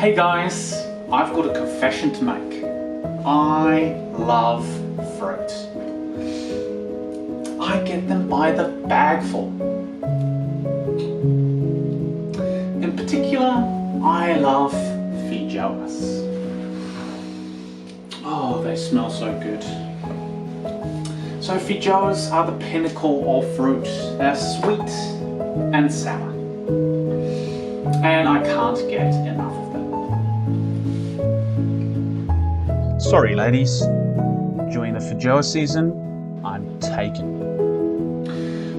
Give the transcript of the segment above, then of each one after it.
Hey guys, I've got a confession to make. I love fruit. I get them by the bagful. In particular, I love feijoas. Oh, they smell so good. So feijoas are the pinnacle of fruit. They're sweet and sour. And I can't get enough of them. Sorry ladies, during the feijoa season, I'm taken.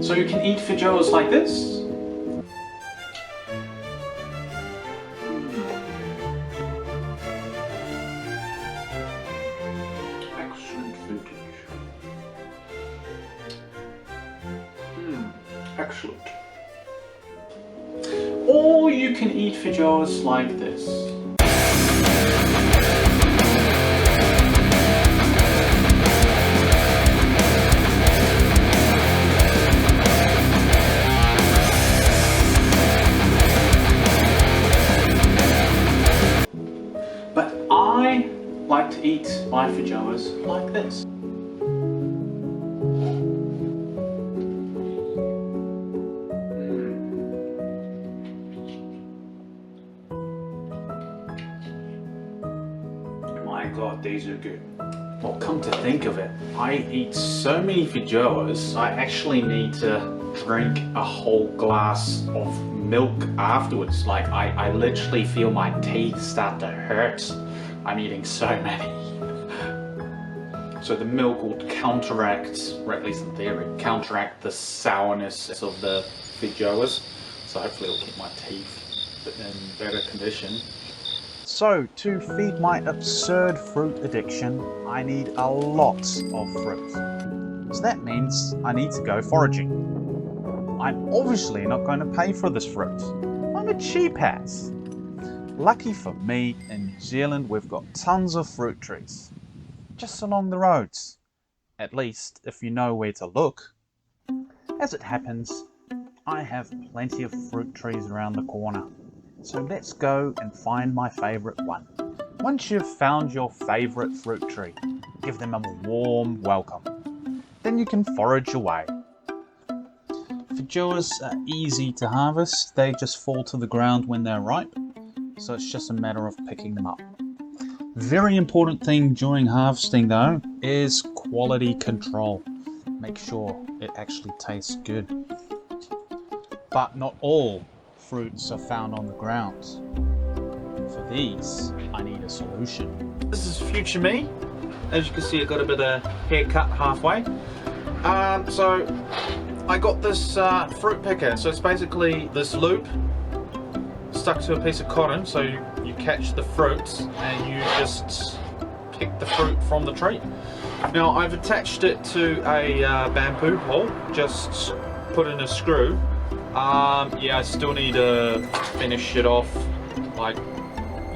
So you can eat feijoas like this. Excellent footage. Excellent. Or you can eat feijoas like this. But I like to eat my feijoas like this. My God, these are good. Well, come to think of it, I eat so many feijoas, I actually need to drink a whole glass of milk afterwards. Like, I literally feel my teeth start to hurt. I'm eating so many. So the milk will counteract, or at least in theory, counteract the sourness of the feijoas. So hopefully it'll keep my teeth in better condition. So, to feed my absurd fruit addiction, I need a lot of fruit. So that means I need to go foraging. I'm obviously not going to pay for this fruit. I'm a cheap ass. Lucky for me, in New Zealand we've got tons of fruit trees. Just along the roads. At least if you know where to look. As it happens, I have plenty of fruit trees around the corner. So let's go and find my favourite one. Once you've found your favourite fruit tree, give them a warm welcome. Then you can forage away. Feijoas are easy to harvest, they just fall to the ground when they're ripe, so it's just a matter of picking them up. Very important thing during harvesting though is quality control. Make sure it actually tastes good. But not all fruits are found on the ground. For these, I need a solution. This is future me. As you can see, I got a bit of haircut halfway. So I got this fruit picker. So it's basically this loop stuck to a piece of cotton. So you catch the fruits and you just pick the fruit from the tree. Now I've attached it to a bamboo pole. Just put in a screw. Yeah, I still need to finish it off. Like,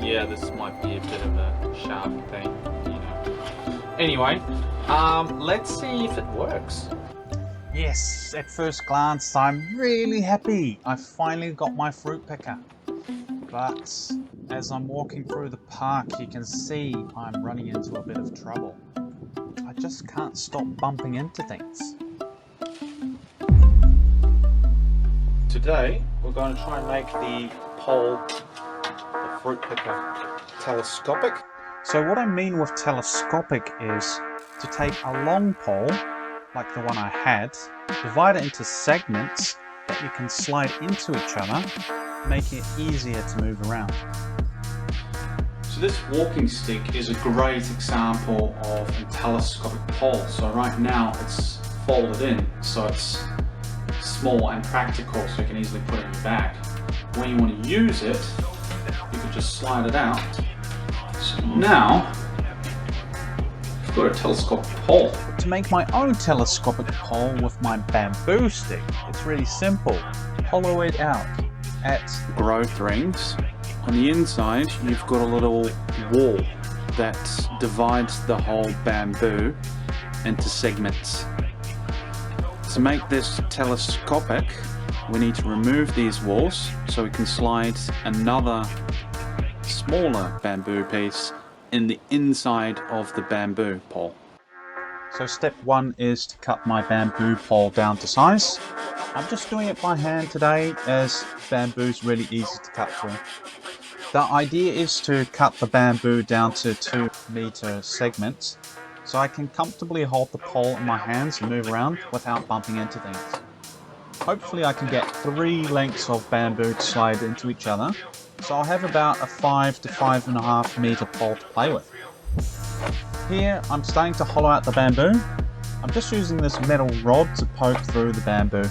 yeah, this might be a bit of a sharp thing, you know. Anyway, let's see if it works. Yes, at first glance, I'm really happy. I finally got my fruit picker. But as I'm walking through the park, you can see I'm running into a bit of trouble. I just can't stop bumping into things. Today, we're going to try and make the pole, the fruit picker, telescopic. So what I mean with telescopic is to take a long pole, like the one I had, divide it into segments that you can slide into each other, making it easier to move around. So this walking stick is a great example of a telescopic pole. So right now it's folded in, so it's small and practical, so you can easily put it in your bag. When you want to use it, you can just slide it out. So now you've got a telescopic pole. To make my own telescopic pole with my bamboo stick, it's really simple. Hollow it out at Growth rings. On the inside, you've got a little wall that divides the whole bamboo into segments. To make this telescopic, we need to remove these walls so we can slide another smaller bamboo piece in the inside of the bamboo pole. So step 1 is to cut my bamboo pole down to size. I'm just doing it by hand today as bamboo's really easy to cut through. The idea is to cut the bamboo down to 2-meter segments so I can comfortably hold the pole in my hands and move around without bumping into things. Hopefully I can get 3 lengths of bamboo to slide into each other, so I'll have about a 5 to 5.5 meter pole to play with. Here I'm starting to hollow out the bamboo. I'm just using this metal rod to poke through the bamboo.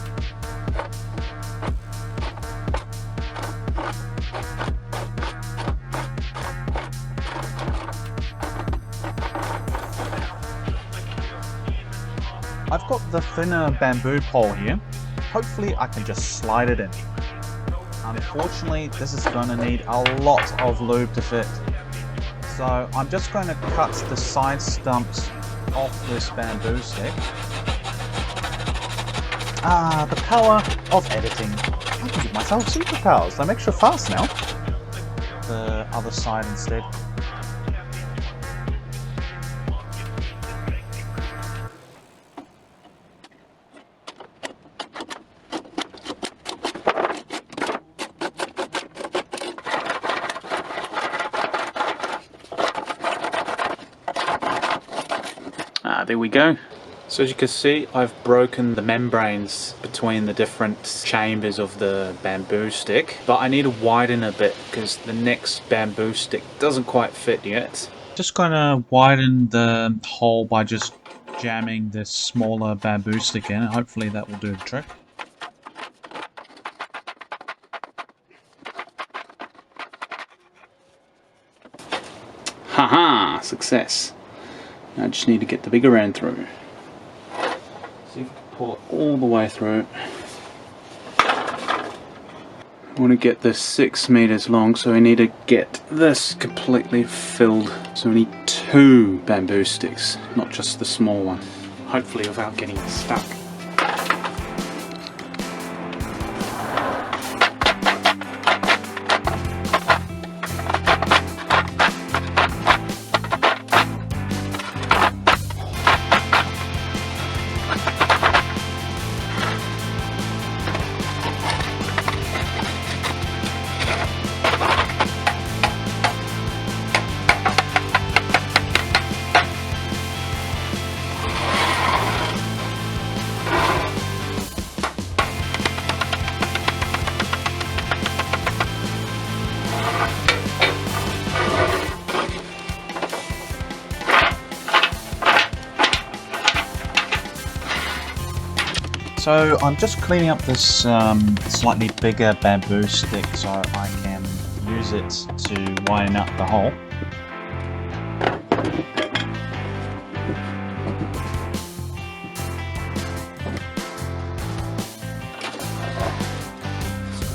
I've got the thinner bamboo pole here. Hopefully I can just slide it in. Unfortunately, this is going to need a lot of lube to fit. So I'm just going to cut the side stumps off this bamboo stick. Ah, the power of editing. I can give myself superpowers. I'm extra fast now. The other side instead. There we go. So as you can see, I've broken the membranes between the different chambers of the bamboo stick, but I need to widen a bit because the next bamboo stick doesn't quite fit yet. Just gonna widen the hole by just jamming this smaller bamboo stick in, and hopefully that will do the trick. Haha! Success! I just need to get the bigger end through. See if I can pull it all the way through. I want to get this 6 meters long, so I need to get this completely filled. So we need 2 bamboo sticks, not just the small one. Hopefully without getting stuck. So I'm just cleaning up this slightly bigger bamboo stick so I can use it to widen up the hole.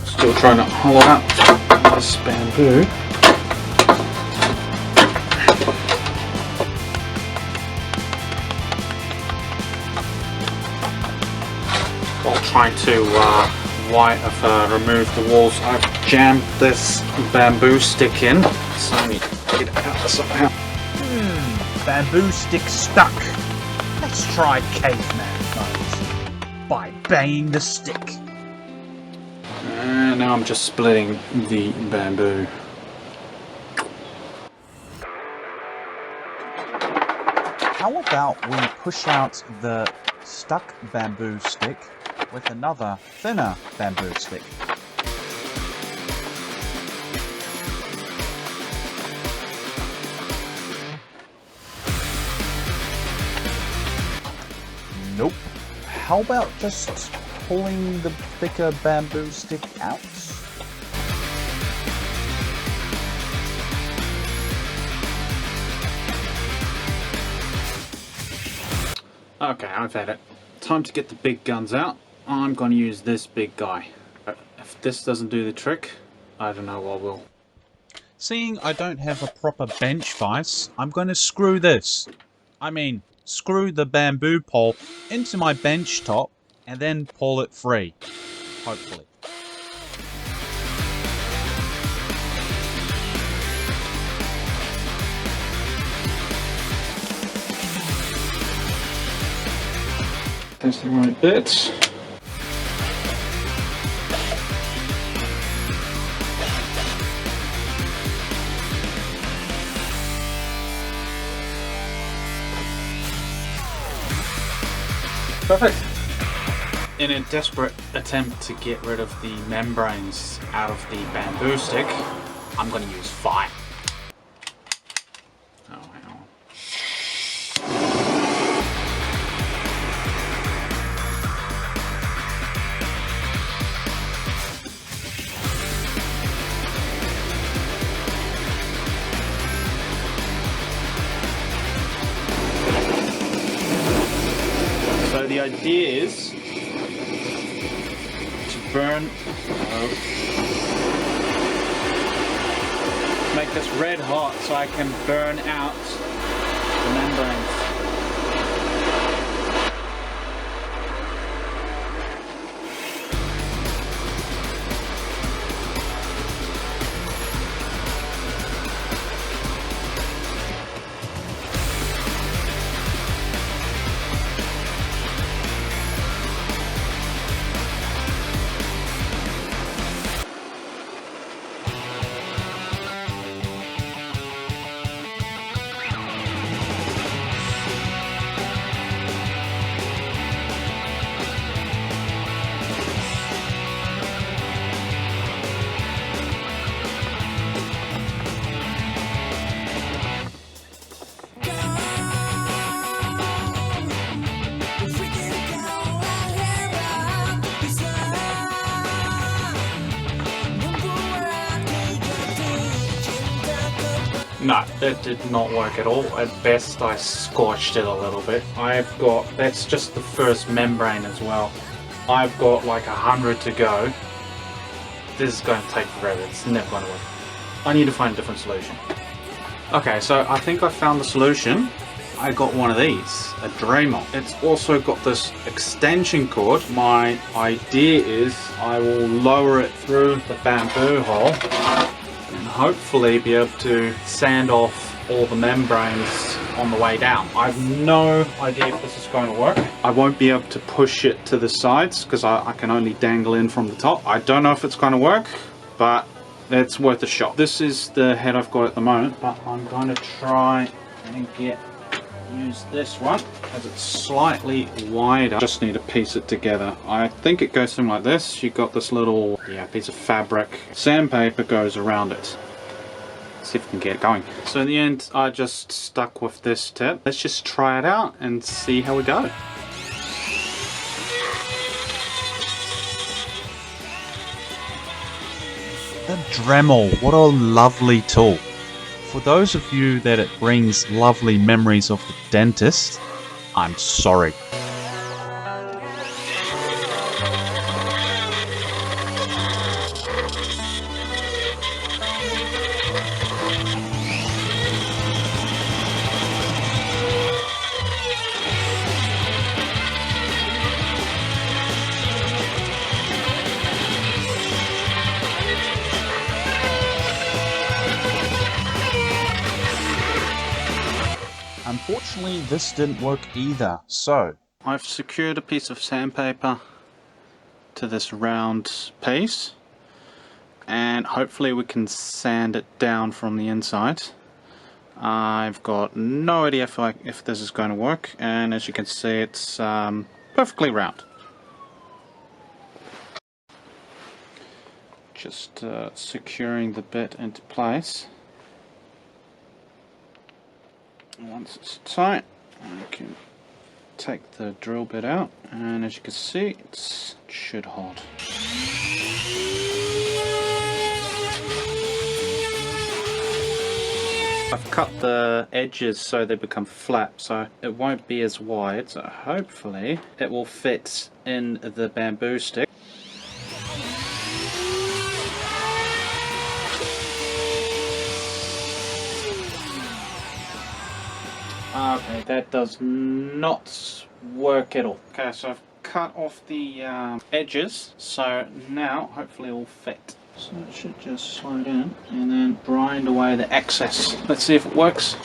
Still trying to hollow out this bamboo. Trying to remove the walls. I've jammed this bamboo stick in, so I need to get it out somehow. Bamboo stick stuck. Let's try caveman mode by banging the stick. And now I'm just splitting the bamboo. How about we push out the stuck bamboo stick with another thinner bamboo stick? Nope. How about just pulling the thicker bamboo stick out? Okay, I've had it. Time to get the big guns out. I'm going to use this big guy. If this doesn't do the trick, I don't know what will. Seeing I don't have a proper bench vise, I'm going to screw this. Screw the bamboo pole into my bench top and then pull it free. Hopefully. that's the right bit. Perfect. In a desperate attempt to get rid of the membranes out of the bamboo stick, I'm going to use fire. Oh, hang on. So the idea is to burn, make this red hot so I can burn out the membranes. No, that did not work at all. At best, I scorched it a little bit. That's just the first membrane as well. I've got like 100 to go. This is going to take forever. It's never going to work. I need to find a different solution. Okay, so I think I found the solution. I got one of these, a Dremel. It's also got this extension cord. My idea is I will lower it through the bamboo hole and hopefully be able to sand off all the membranes on the way down. I have no idea if this is going to work. I won't be able to push it to the sides because I can only dangle in from the top. I don't know if it's going to work, but it's worth a shot. This is the head I've got at the moment, but I'm going to try and use this one as it's slightly wider. Just need to piece it together. I think it goes something like this. You've got this little piece of fabric. Sandpaper goes around it. Let's see if we can get it going. So in the end, I just stuck with this tip. Let's just try it out and see how we go. The Dremel, what a lovely tool. For those of you that it brings lovely memories of the dentist, I'm sorry. Unfortunately, this didn't work either, so I've secured a piece of sandpaper to this round piece and hopefully we can sand it down from the inside. I've got no idea if this is going to work, and as you can see it's perfectly round. Just securing the bit into place. Once it's tight, I can take the drill bit out, and as you can see, it should hold. I've cut the edges so they become flat, so it won't be as wide, so hopefully it will fit in the bamboo stick. Okay, that does not work at all. Okay, so I've cut off the edges, so now hopefully it will fit. So it should just slide in and then grind away the excess. Let's see if it works.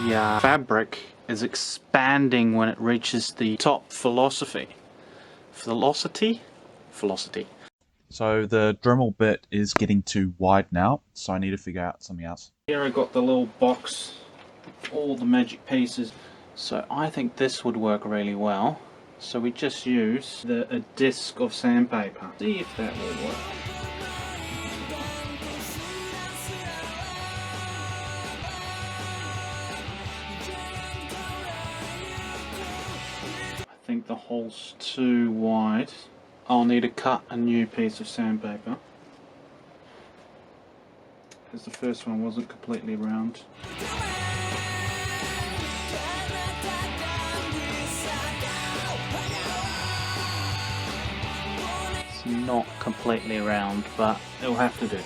the fabric is expanding when it reaches the top velocity. Velocity? So the Dremel bit is getting too wide now, so I need to figure out something else. Here I got the little box, all the magic pieces. So I think this would work really well. So we just use a disc of sandpaper. See if that will work. I think the hole's too wide. I'll need to cut a new piece of sandpaper, because the first one wasn't completely round. It's not completely round, but it'll have to do.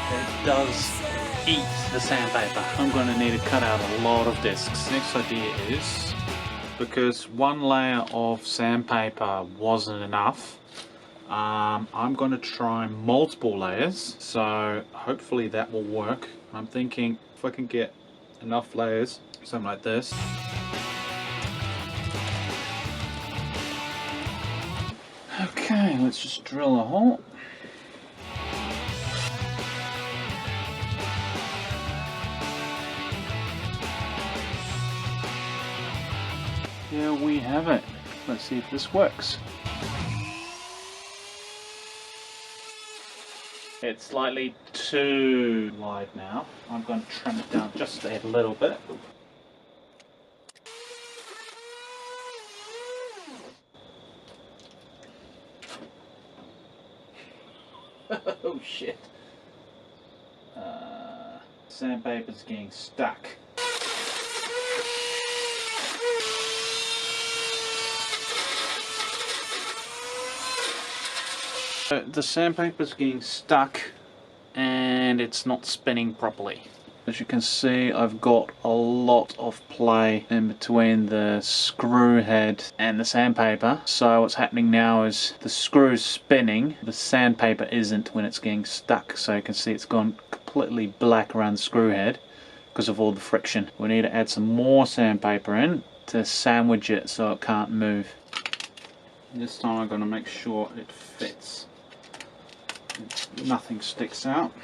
It does eat the sandpaper. I'm going to need to cut out a lot of discs. Next idea is, because one layer of sandpaper wasn't enough, I'm going to try multiple layers, so hopefully that will work. I'm thinking if I can get enough layers, something like this. Okay, let's just drill a hole. Here we have it. Let's see if this works. It's slightly too wide now. I'm going to trim it down just a little bit. Oh shit. Sandpaper's getting stuck. The sandpaper's getting stuck and it's not spinning properly. As you can see, I've got a lot of play in between the screw head and the sandpaper. So what's happening now is the screw's spinning, the sandpaper isn't when it's getting stuck. So you can see it's gone completely black around the screw head because of all the friction. We need to add some more sandpaper in to sandwich it so it can't move. This time I'm going to make sure it fits. Nothing sticks out.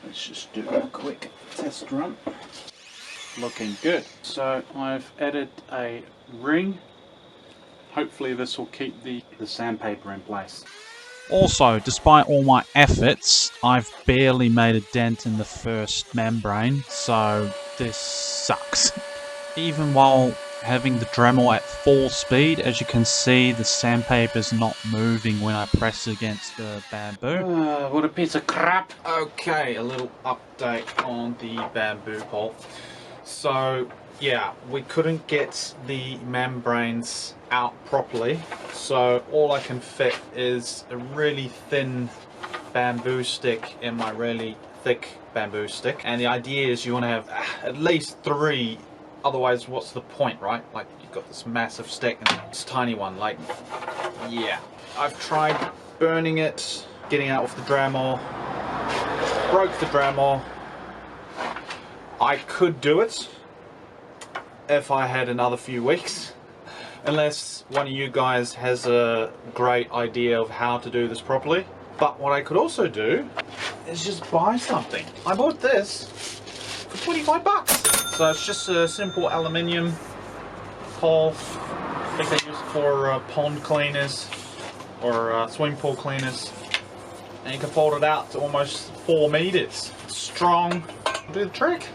Let's just do a quick test run. Looking good. So I've added a ring. Hopefully this will keep the sandpaper in place. Also, despite all my efforts, I've barely made a dent in the first membrane, so this sucks. Even while having the Dremel at full speed, as you can see, the sandpaper's not moving when I press against the bamboo. What a piece of crap. Okay, a little update on the bamboo pole. So yeah, we couldn't get the membranes out properly, so all I can fit is a really thin bamboo stick in my really thick bamboo stick. And the idea is you want to have at least 3, otherwise what's the point, right? Like, you've got this massive stick and this tiny one, like, yeah. I've tried burning it, getting out with the Dremel, broke the Dremel. I could do it if I had another few weeks, unless one of you guys has a great idea of how to do this properly. But what I could also do is just buy something. I bought this for 25 bucks. So it's just a simple aluminium pole. I think they use it for pond cleaners or swimming pool cleaners. And you can fold it out to almost 4 meters. Strong, do the trick.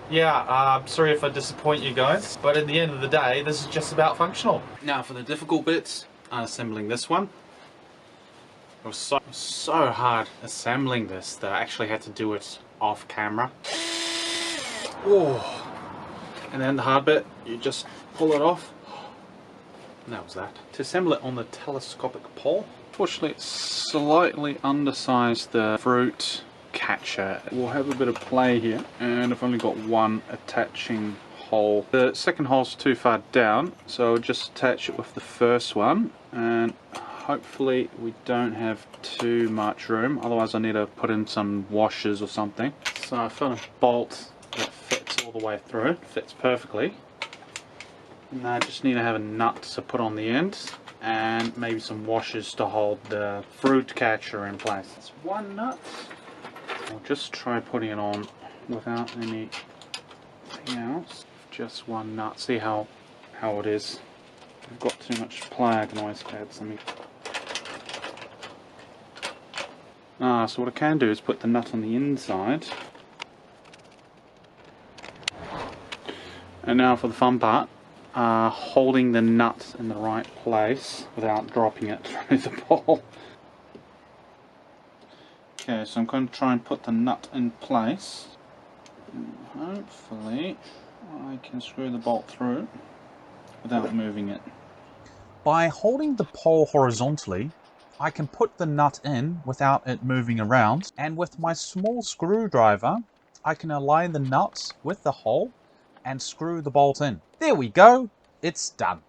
Yeah, sorry if I disappoint you guys, but at the end of the day, this is just about functional. Now for the difficult bits, unassembling this one. It was so hard assembling this that I actually had to do it off camera. Oh. And then the hard bit, you just pull it off. And that was that. To assemble it on the telescopic pole, Fortunately, it's slightly undersized the fruit catcher. We'll have a bit of play here, and I've only got one attaching hole. The second hole's too far down, so I'll just attach it with the first one, and hopefully we don't have too much room, otherwise I need to put in some washers or something. So I found a bolt that fits all the way through, fits perfectly. And I just need to have a nut to put on the end, and maybe some washers to hold the fruit catcher in place. It's one nut. I'll just try putting it on without anything else. Just one nut. See how it is. I've got too much play. I can always add something. So what I can do is put the nut on the inside. And now for the fun part. Holding the nut in the right place without dropping it through the bowl. Okay, so I'm going to try and put the nut in place. And hopefully I can screw the bolt through without moving it. By holding the pole horizontally, I can put the nut in without it moving around, and with my small screwdriver, I can align the nut with the hole and screw the bolt in. There we go, it's done.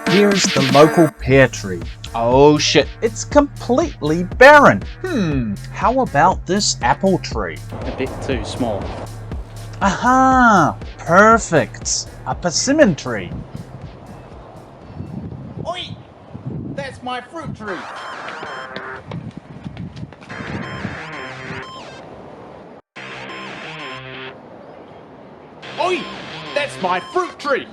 Here's the local pear tree. Oh shit, it's completely barren. How about this apple tree? A bit too small. Aha! Perfect! A persimmon tree. Oi! That's my fruit tree! Oi! That's my fruit tree!